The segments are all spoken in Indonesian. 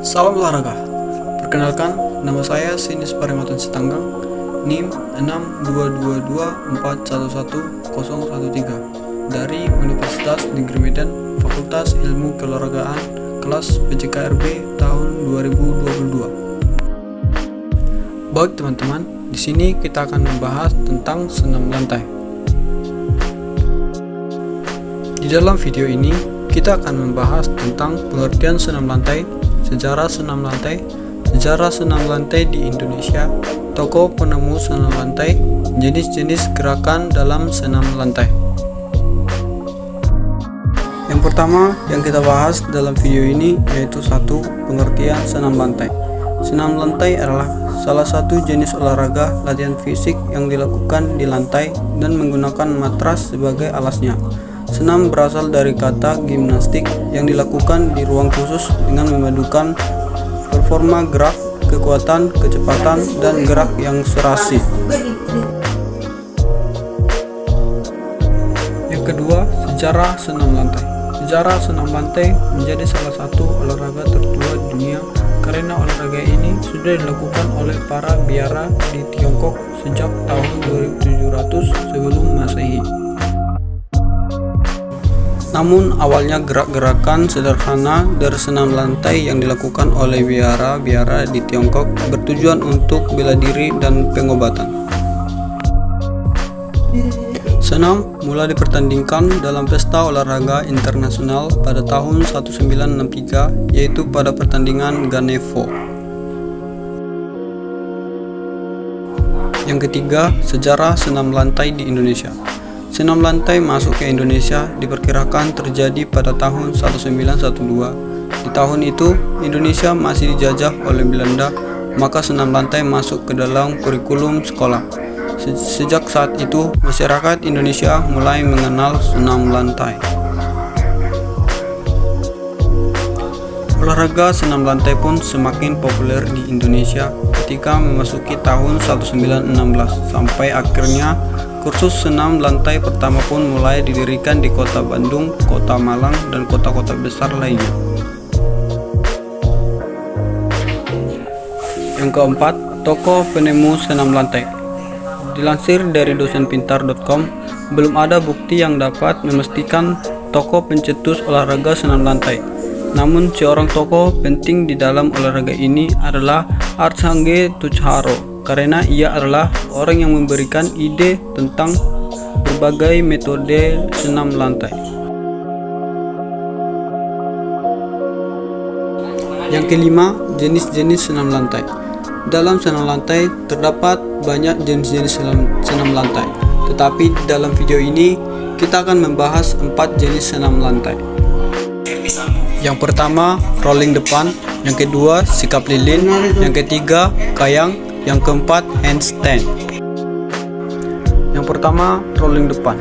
Salam olahraga. Perkenalkan, nama saya Sinis Parimatan Sitanggang, NIM 62214111013 dari Universitas Negeri Medan, Fakultas Ilmu Keolahragaan, kelas PJKRB tahun 2022. Baik teman-teman, di sini kita akan membahas tentang senam lantai. Di dalam video ini, kita akan membahas tentang pengertian senam lantai, sejarah senam lantai di Indonesia, tokoh penemu senam lantai, jenis-jenis gerakan dalam senam lantai. Yang pertama yang kita bahas dalam video ini yaitu 1. Pengertian senam lantai. Senam lantai adalah salah satu jenis olahraga latihan fisik yang dilakukan di lantai dan menggunakan matras sebagai alasnya. Senam berasal dari kata gimnastik yang dilakukan di ruang khusus dengan memadukan performa gerak, kekuatan, kecepatan, dan gerak yang serasi. Yang kedua, sejarah senam lantai. Sejarah senam lantai menjadi salah satu olahraga tertua di dunia karena olahraga ini sudah dilakukan oleh para biara di Tiongkok sejak tahun 2700 sebelum Masehi. Namun awalnya gerak-gerakan sederhana dari senam lantai yang dilakukan oleh biara-biara di Tiongkok bertujuan untuk bela diri dan pengobatan. Senam mulai dipertandingkan dalam pesta olahraga internasional pada tahun 1963, yaitu pada pertandingan Ganevo. Yang ketiga, sejarah senam lantai di Indonesia. Senam lantai masuk ke Indonesia diperkirakan terjadi pada tahun 1912. Di tahun itu, Indonesia masih dijajah oleh Belanda, maka senam lantai masuk ke dalam kurikulum sekolah. Sejak saat itu, masyarakat Indonesia mulai mengenal senam lantai. Olahraga senam lantai pun semakin populer di Indonesia ketika memasuki tahun 1916, sampai akhirnya kursus senam lantai pertama pun mulai didirikan di kota Bandung, kota Malang, dan kota-kota besar lainnya. Yang keempat, tokoh penemu senam lantai. Dilansir dari dosenpintar.com, belum ada bukti yang dapat memastikan tokoh pencetus olahraga senam lantai. Namun seorang tokoh penting di dalam olahraga ini adalah Arsangge Tuchharo, karena ia adalah orang yang memberikan ide tentang berbagai metode senam lantai. Yang kelima, jenis-jenis senam lantai. Dalam senam lantai terdapat banyak jenis-jenis senam lantai, tetapi dalam video ini kita akan membahas 4 jenis senam lantai. Yang pertama, rolling depan. Yang kedua, sikap lilin. Yang ketiga, kayang. Yang keempat, handstand. Yang pertama, rolling depan.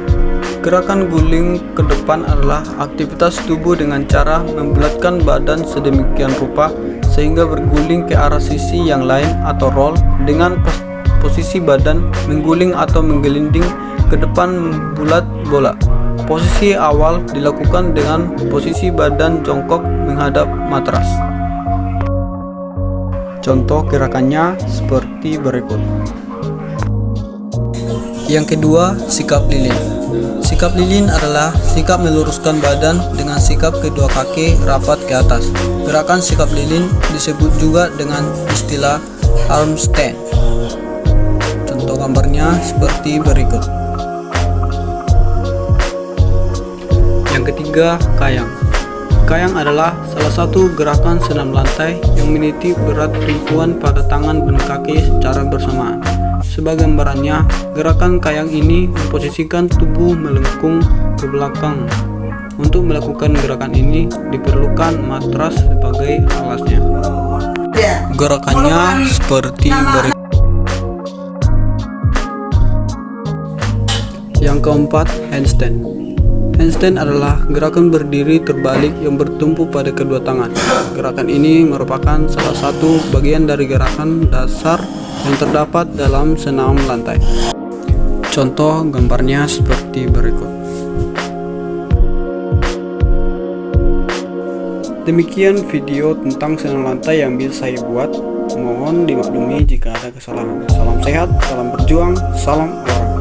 Gerakan guling ke depan adalah aktivitas tubuh dengan cara membulatkan badan sedemikian rupa sehingga berguling ke arah sisi yang lain atau roll dengan posisi badan mengguling atau menggelinding ke depan membulat bola. Posisi awal dilakukan dengan posisi badan jongkok menghadap matras. Contoh gerakannya seperti berikut. Yang kedua, sikap lilin. Sikap lilin adalah sikap meluruskan badan dengan sikap kedua kaki rapat ke atas. Gerakan sikap lilin disebut juga dengan istilah arm stand. Contoh gambarnya seperti berikut. Yang ketiga, kayang. Kayang adalah salah satu gerakan senam lantai yang meniti berat tumpuan pada tangan dan kaki secara bersamaan. Sebagai gambarannya, gerakan kayang ini memposisikan tubuh melengkung ke belakang. Untuk melakukan gerakan ini diperlukan matras sebagai alasnya. Gerakannya seperti berikut. Yang keempat, handstand. Handstand adalah gerakan berdiri terbalik yang bertumpu pada kedua tangan. Gerakan ini merupakan salah satu bagian dari gerakan dasar yang terdapat dalam senam lantai. Contoh gambarnya seperti berikut. Demikian video tentang senam lantai yang bisa saya buat. Mohon dimaklumi jika ada kesalahan. Salam sehat, salam berjuang, salam olahraga.